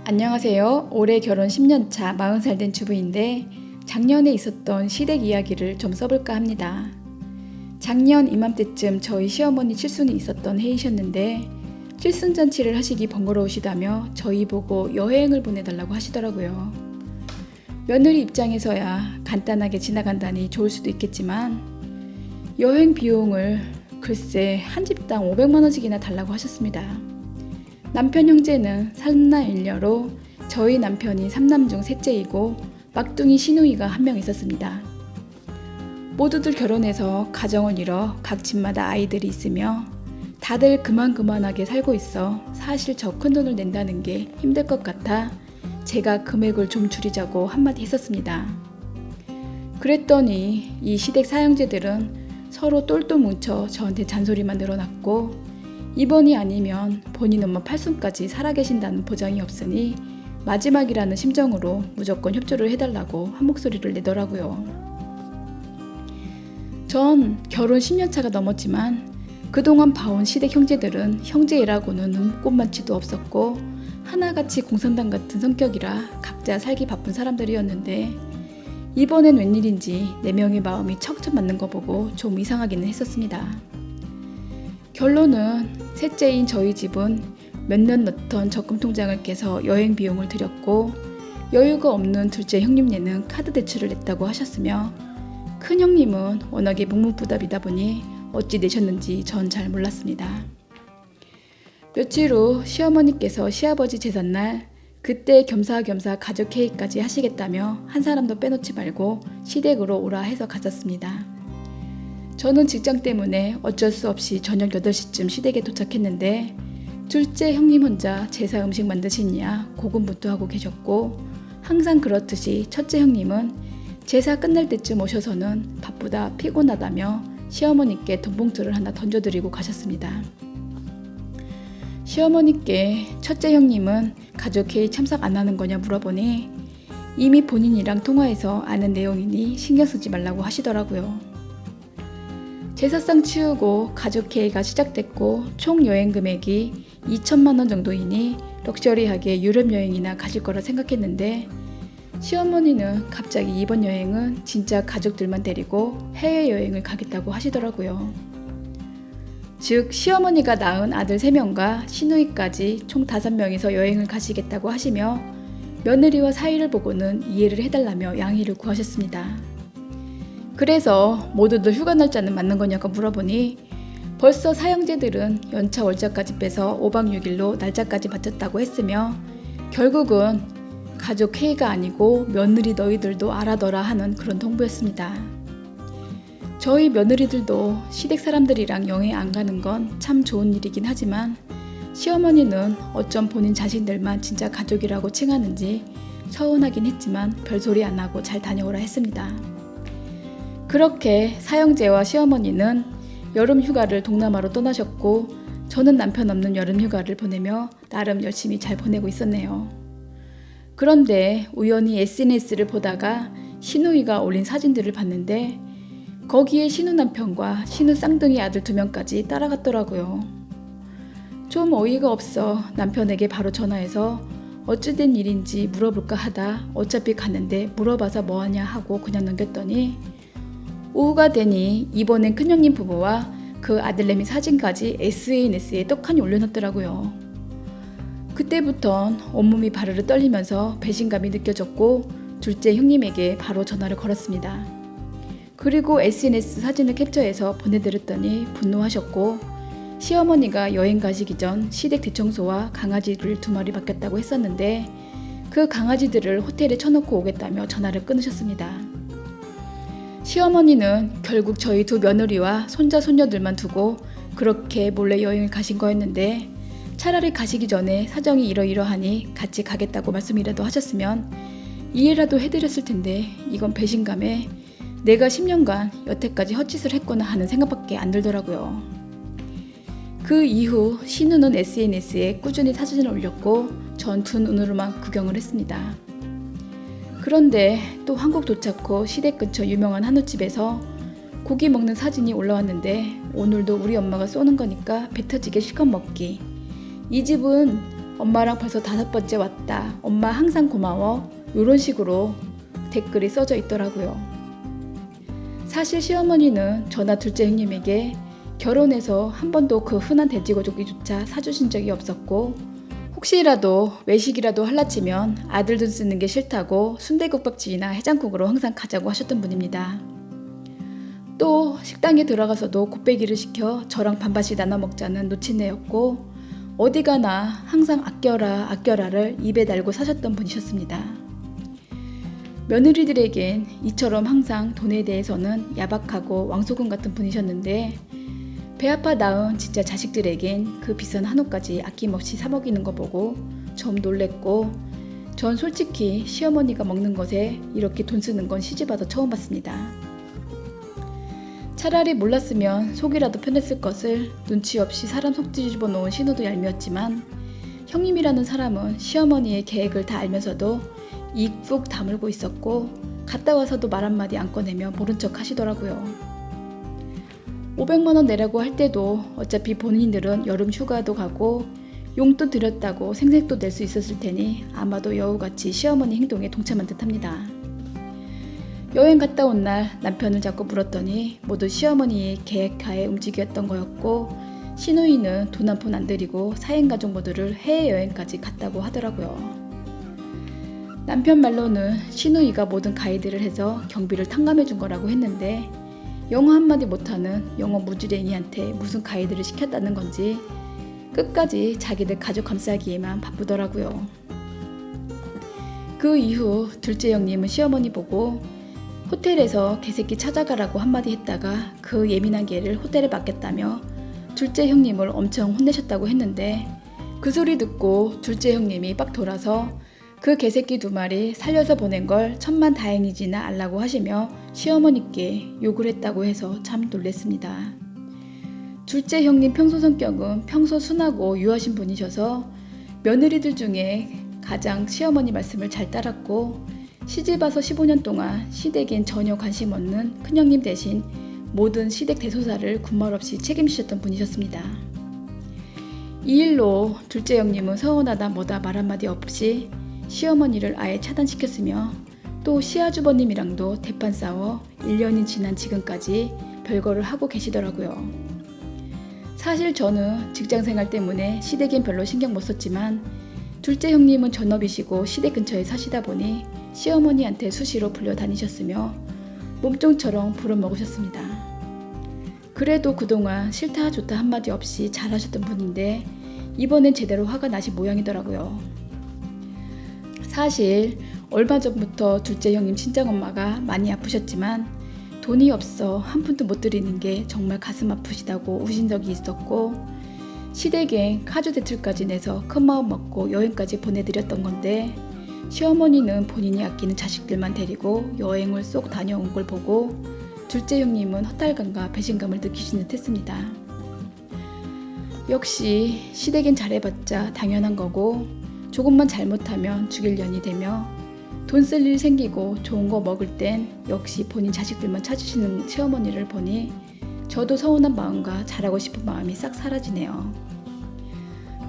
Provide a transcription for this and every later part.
안녕하세요. 올해 결혼 10년차 40살 된 주부인데 작년에 있었던 시댁 이야기를 좀 써볼까 합니다. 작년 이맘때쯤 저희 시어머니 칠순이 있었던 해이셨는데 칠순잔치를 하시기 번거로우시다며 저희 보고 여행을 보내달라고 하시더라고요. 며느리 입장에서야 간단하게 지나간다니 좋을 수도 있겠지만 여행 비용을 글쎄 한 집당 500만 원씩이나 달라고 하셨습니다. 남편 형제는 삼남일녀로 저희 남편이 3남 중 셋째이고 막둥이 시누이가 한 명 있었습니다. 모두들 결혼해서 가정을 이뤄 각 집마다 아이들이 있으며 다들 그만하게 살고 있어 사실 저 큰돈을 낸다는 게 힘들 것 같아 제가 금액을 좀 줄이자고 한마디 했었습니다. 그랬더니 이 시댁 사형제들은 서로 똘똘 뭉쳐 저한테 잔소리만 늘어났고 이번이 아니면 본인 엄마 팔순까지 살아계신다는 보장이 없으니 마지막이라는 심정으로 무조건 협조를 해달라고 한 목소리를 내더라고요. 전 결혼 10년차가 넘었지만 그동안 봐온 시댁 형제들은 형제애라고는 눈꼽만치도 없었고 하나같이 공산당 같은 성격이라 각자 살기 바쁜 사람들이었는데 이번엔 웬일인지 4명의 마음이 척척 맞는 거 보고 좀 이상하기는 했었습니다. 결론은 셋째인 저희 집은 몇 년 넣던 적금 통장을 깨서 여행 비용을 들였고 여유가 없는 둘째 형님네는 카드 대출을 냈다고 하셨으며 큰 형님은 워낙에 묵묵부답이다 보니 어찌 내셨는지 전 잘 몰랐습니다. 며칠 후 시어머니께서 시아버지 제삿날 그때 겸사겸사 가족 케이크까지 하시겠다며 한 사람도 빼놓지 말고 시댁으로 오라 해서 갔었습니다. 저는 직장 때문에 어쩔 수 없이 저녁 8시쯤 시댁에 도착했는데 둘째 형님 혼자 제사 음식 만드시냐 고군분투하고 계셨고 항상 그렇듯이 첫째 형님은 제사 끝날 때쯤 오셔서는 바쁘다 피곤하다며 시어머니께 돈봉투를 하나 던져드리고 가셨습니다. 시어머니께 첫째 형님은 가족 회의 참석 안 하는 거냐 물어보니 이미 본인이랑 통화해서 아는 내용이니 신경 쓰지 말라고 하시더라고요. 제사상 치우고 가족 회의가 시작됐고 총 여행 금액이 2천만 원 정도이니 럭셔리하게 유럽 여행이나 가실 거라 생각했는데 시어머니는 갑자기 이번 여행은 진짜 가족들만 데리고 해외여행을 가겠다고 하시더라고요. 즉 시어머니가 낳은 아들 3명과 시누이까지 총 5명이서 여행을 가시겠다고 하시며 며느리와 사이를 보고는 이해를 해달라며 양해를 구하셨습니다. 그래서 모두들 휴가 날짜는 맞는 거냐고 물어보니 벌써 사형제들은 연차 월차까지 빼서 5박 6일로 날짜까지 맞췄다고 했으며 결국은 가족 회의가 아니고 며느리 너희들도 알아둬라 하는 그런 통보였습니다. 저희 며느리들도 시댁 사람들이랑 여행 안 가는 건 참 좋은 일이긴 하지만 시어머니는 어쩜 본인 자신들만 진짜 가족이라고 칭하는지 서운하긴 했지만 별소리 안 하고 잘 다녀오라 했습니다. 그렇게 사형제와 시어머니는 여름 휴가를 동남아로 떠나셨고 저는 남편 없는 여름 휴가를 보내며 나름 열심히 잘 보내고 있었네요. 그런데 우연히 SNS를 보다가 시누이가 올린 사진들을 봤는데 거기에 시누 남편과 시누 쌍둥이 아들 2명까지 따라갔더라고요. 좀 어이가 없어 남편에게 바로 전화해서 어찌된 일인지 물어볼까 하다 어차피 갔는데 물어봐서 뭐하냐 하고 그냥 넘겼더니 오후가 되니 이번엔 큰형님 부부와 그 아들내미 사진까지 SNS에 떡하니 올려놨더라고요. 그때부턴 온몸이 바르르 떨리면서 배신감이 느껴졌고 둘째 형님에게 바로 전화를 걸었습니다. 그리고 SNS 사진을 캡처해서 보내드렸더니 분노하셨고 시어머니가 여행 가시기 전 시댁 대청소와 강아지를 2마리 맡겼다고 했었는데 그 강아지들을 호텔에 쳐놓고 오겠다며 전화를 끊으셨습니다. 시어머니는 결국 저희 2 며느리와 손자 손녀들만 두고 그렇게 몰래 여행을 가신 거였는데 차라리 가시기 전에 사정이 이러이러하니 같이 가겠다고 말씀이라도 하셨으면 이해라도 해드렸을 텐데 이건 배신감에 내가 10년간 여태까지 헛짓을 했구나 하는 생각밖에 안 들더라고요. 그 이후 시누는 SNS에 꾸준히 사진을 올렸고 전 두 눈으로만 구경을 했습니다. 그런데 또 한국 도착 후 시댁 근처 유명한 한우집에서 고기 먹는 사진이 올라왔는데 오늘도 우리 엄마가 쏘는 거니까 배 터지게 실컷 먹기. 이 집은 엄마랑 벌써 5번째 왔다. 엄마 항상 고마워. 이런 식으로 댓글이 써져 있더라고요. 사실 시어머니는 저나 둘째 형님에게 결혼해서 한 번도 그 흔한 돼지고기조차 사주신 적이 없었고, 혹시라도 외식이라도 할라치면 아들 돈 쓰는 게 싫다고 순대국밥집이나 해장국으로 항상 가자고 하셨던 분입니다. 또 식당에 들어가서도 곱빼기를 시켜 저랑 반반씩 나눠 먹자는 노친네였고, 어디 가나 항상 아껴라 아껴라를 입에 달고 사셨던 분이셨습니다. 며느리들에겐 이처럼 항상 돈에 대해서는 야박하고 왕소금 같은 분이셨는데, 배 아파 낳은 진짜 자식들에겐 그 비싼 한우까지 아낌없이 사 먹이는 거 보고 좀 놀랬고, 전 솔직히 시어머니가 먹는 것에 이렇게 돈 쓰는 건 시집와서 처음 봤습니다. 차라리 몰랐으면 속이라도 편했을 것을 눈치 없이 사람 속 뒤집어 놓은 신호도 얄미웠지만, 형님이라는 사람은 시어머니의 계획을 다 알면서도 입 푹 다물고 있었고, 갔다 와서도 말 한마디 안 꺼내며 모른 척 하시더라고요. 500만 원 내라고 할 때도 어차피 본인들은 여름 휴가도 가고 용돈 드렸다고 생색도 낼 수 있었을 테니 아마도 여우같이 시어머니 행동에 동참한 듯합니다. 여행 갔다 온 날 남편을 자꾸 물었더니 모두 시어머니의 계획하에 움직였던 거였고, 시누이는 돈 한 푼 안 들이고 사행가족 모두를 해외여행까지 갔다고 하더라고요. 남편 말로는 시누이가 모든 가이드를 해서 경비를 탕감해 준 거라고 했는데, 영어 한마디 못하는 영어 무지랭이한테 무슨 가이드를 시켰다는 건지 끝까지 자기들 가족 감싸기에만 바쁘더라고요. 그 이후 둘째 형님은 시어머니 보고 호텔에서 개새끼 찾아가라고 한마디 했다가 그 예민한 개를 호텔에 맡겼다며 둘째 형님을 엄청 혼내셨다고 했는데, 그 소리 듣고 둘째 형님이 빡 돌아서 그 개새끼 2마리 살려서 보낸 걸 천만다행이지나 알라고 하시며 시어머니께 욕을 했다고 해서 참 놀랬습니다. 둘째 형님 평소 성격은 평소 순하고 유하신 분이셔서 며느리들 중에 가장 시어머니 말씀을 잘 따랐고, 시집와서 15년 동안 시댁엔 전혀 관심 없는 큰형님 대신 모든 시댁 대소사를 군말 없이 책임지셨던 분이셨습니다. 이 일로 둘째 형님은 서운하다 뭐다 말 한마디 없이 시어머니를 아예 차단시켰으며, 또 시아주버님이랑도 대판 싸워 1년이 지난 지금까지 별거를 하고 계시더라고요. 사실 저는 직장생활 때문에 시댁엔 별로 신경 못 썼지만, 둘째 형님은 전업이시고 시댁 근처에 사시다 보니 시어머니한테 수시로 불려다니셨으며 몸종처럼 부려먹으셨습니다. 그래도 그동안 싫다 좋다 한마디 없이 잘하셨던 분인데 이번엔 제대로 화가 나신 모양이더라고요. 사실 얼마 전부터 둘째 형님 친정엄마가 많이 아프셨지만 돈이 없어 한 푼도 못 드리는 게 정말 가슴 아프시다고 우신 적이 있었고, 시댁에 카드 대출까지 내서 큰마음 먹고 여행까지 보내드렸던 건데, 시어머니는 본인이 아끼는 자식들만 데리고 여행을 쏙 다녀온 걸 보고 둘째 형님은 허탈감과 배신감을 느끼시는 듯 했습니다. 역시 시댁엔 잘해봤자 당연한 거고, 조금만 잘못하면 죽일 년이 되며 돈 쓸 일 생기고 좋은 거 먹을 땐 역시 본인 자식들만 찾으시는 시어머니를 보니 저도 서운한 마음과 잘하고 싶은 마음이 싹 사라지네요.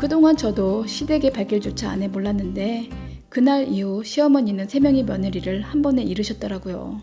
그동안 저도 시댁의 발길조차 안 해 몰랐는데 그날 이후 시어머니는 3명의 며느리를 한 번에 잃으셨더라고요.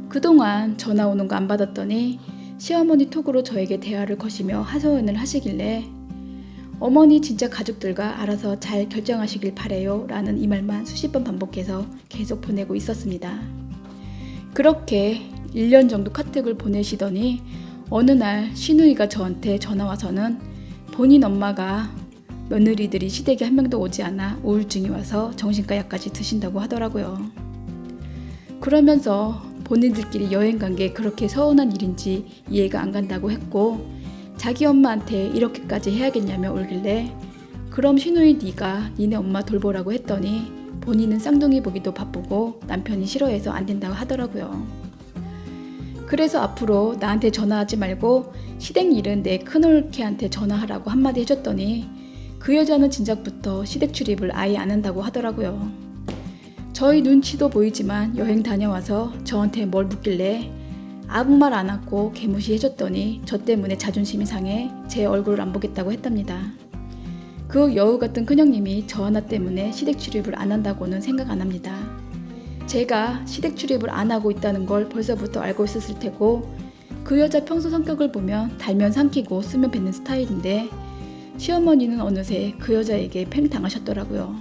그동안 전화 오는 거 안 받았더니 시어머니 톡으로 저에게 대화를 거시며 하소연을 하시길래 어머니 진짜 가족들과 알아서 잘 결정하시길 바래요 라는 이 말만 수십 번 반복해서 계속 보내고 있었습니다. 그렇게 1년 정도 카톡을 보내시더니 어느 날 시누이가 저한테 전화와서는 본인 엄마가 며느리들이 시댁에 한 명도 오지 않아 우울증이 와서 정신과 약까지 드신다고 하더라고요. 그러면서 본인들끼리 여행 간 게 그렇게 서운한 일인지 이해가 안 간다고 했고, 자기 엄마한테 이렇게까지 해야겠냐며 울길래 그럼 시누이 네가 니네 엄마 돌보라고 했더니 본인은 쌍둥이 보기도 바쁘고 남편이 싫어해서 안 된다고 하더라고요. 그래서 앞으로 나한테 전화하지 말고 시댁 일은 내 큰올케한테 전화하라고 한마디 해줬더니 그 여자는 진작부터 시댁 출입을 아예 안 한다고 하더라고요. 저희 눈치도 보이지만 여행 다녀와서 저한테 뭘 묻길래 아무 말 안 하고 개무시해줬더니 저 때문에 자존심이 상해 제 얼굴을 안 보겠다고 했답니다. 그 여우 같은 큰형님이 저 하나 때문에 시댁 출입을 안 한다고는 생각 안 합니다. 제가 시댁 출입을 안 하고 있다는 걸 벌써부터 알고 있었을 테고, 그 여자 평소 성격을 보면 달면 삼키고 쓰면 뱉는 스타일인데 시어머니는 어느새 그 여자에게 팽당하셨더라고요.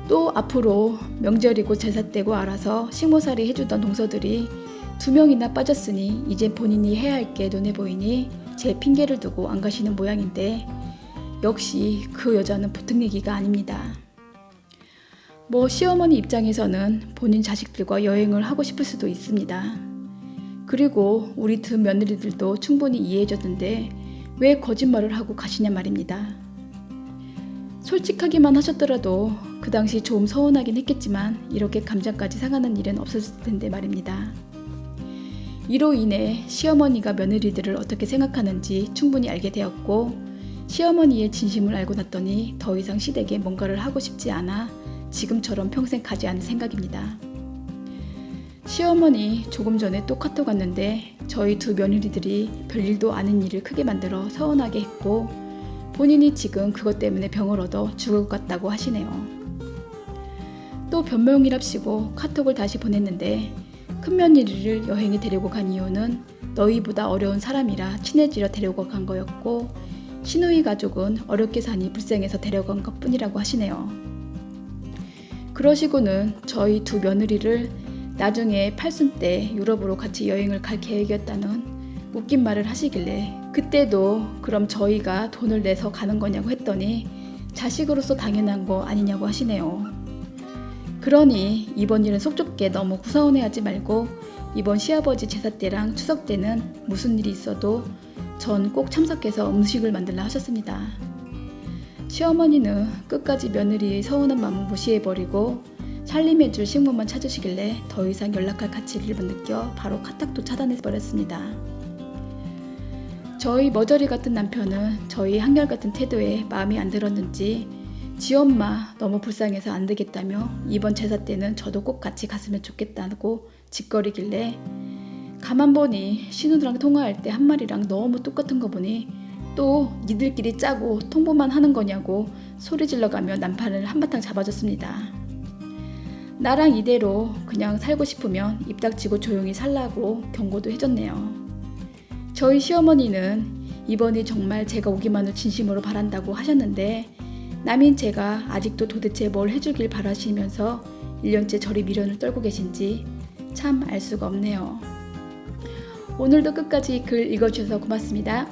또 앞으로 명절이고 제사 때고 알아서 식모살이 해주던 동서들이 2명이나 빠졌으니 이제 본인이 해야 할 게 눈에 보이니 제 핑계를 두고 안 가시는 모양인데, 역시 그 여자는 보통 얘기가 아닙니다. 뭐 시어머니 입장에서는 본인 자식들과 여행을 하고 싶을 수도 있습니다. 그리고 우리 두 며느리들도 충분히 이해해줬는데 왜 거짓말을 하고 가시냐 말입니다. 솔직하기만 하셨더라도 그 당시 좀 서운하긴 했겠지만 이렇게 감정까지 상하는 일은 없었을 텐데 말입니다. 이로 인해 시어머니가 며느리들을 어떻게 생각하는지 충분히 알게 되었고, 시어머니의 진심을 알고 났더니 더 이상 시댁에 뭔가를 하고 싶지 않아 지금처럼 평생 가지 않을 생각입니다. 시어머니 조금 전에 또 카톡 왔는데 저희 두 며느리들이 별일도 아닌 일을 크게 만들어 서운하게 했고, 본인이 지금 그것 때문에 병을 얻어 죽을 것 같다고 하시네요. 또 변명이랍시고 카톡을 다시 보냈는데, 큰며느리를 여행에 데리고 간 이유는 너희보다 어려운 사람이라 친해지려 데리고 간 거였고, 시누이 가족은 어렵게 사니 불쌍해서 데려간 것 뿐이라고 하시네요. 그러시고는 저희 두 며느리를 나중에 팔순 때 유럽으로 같이 여행을 갈 계획이었다는 웃긴 말을 하시길래, 그때도 그럼 저희가 돈을 내서 가는 거냐고 했더니 자식으로서 당연한 거 아니냐고 하시네요. 그러니 이번 일은 속 좁게 너무 구사오해하지 말고 이번 시아버지 제사 때랑 추석 때는 무슨 일이 있어도 전 꼭 참석해서 음식을 만들라 하셨습니다. 시어머니는 끝까지 며느리의 서운한 마음을 무시해버리고 살림해줄 식모만 찾으시길래 더 이상 연락할 가치를 못 느껴 바로 카톡도 차단해버렸습니다. 저희 머저리 같은 남편은 저희 한결같은 태도에 마음이 안 들었는지 지엄마 너무 불쌍해서 안 되겠다며 이번 제사 때는 저도 꼭 같이 갔으면 좋겠다고 짓거리길래, 가만 보니 신우랑 통화할 때 한 말이랑 너무 똑같은 거 보니 또 니들끼리 짜고 통보만 하는 거냐고 소리 질러가며 남편을 한바탕 잡아줬습니다. 나랑 이대로 그냥 살고 싶으면 입 닥치고 조용히 살라고 경고도 해줬네요. 저희 시어머니는 이번이 정말 제가 오기만을 진심으로 바란다고 하셨는데, 남인 제가 아직도 도대체 뭘 해주길 바라시면서 1년째 저리 미련을 떨고 계신지 참 알 수가 없네요. 오늘도 끝까지 글 읽어주셔서 고맙습니다.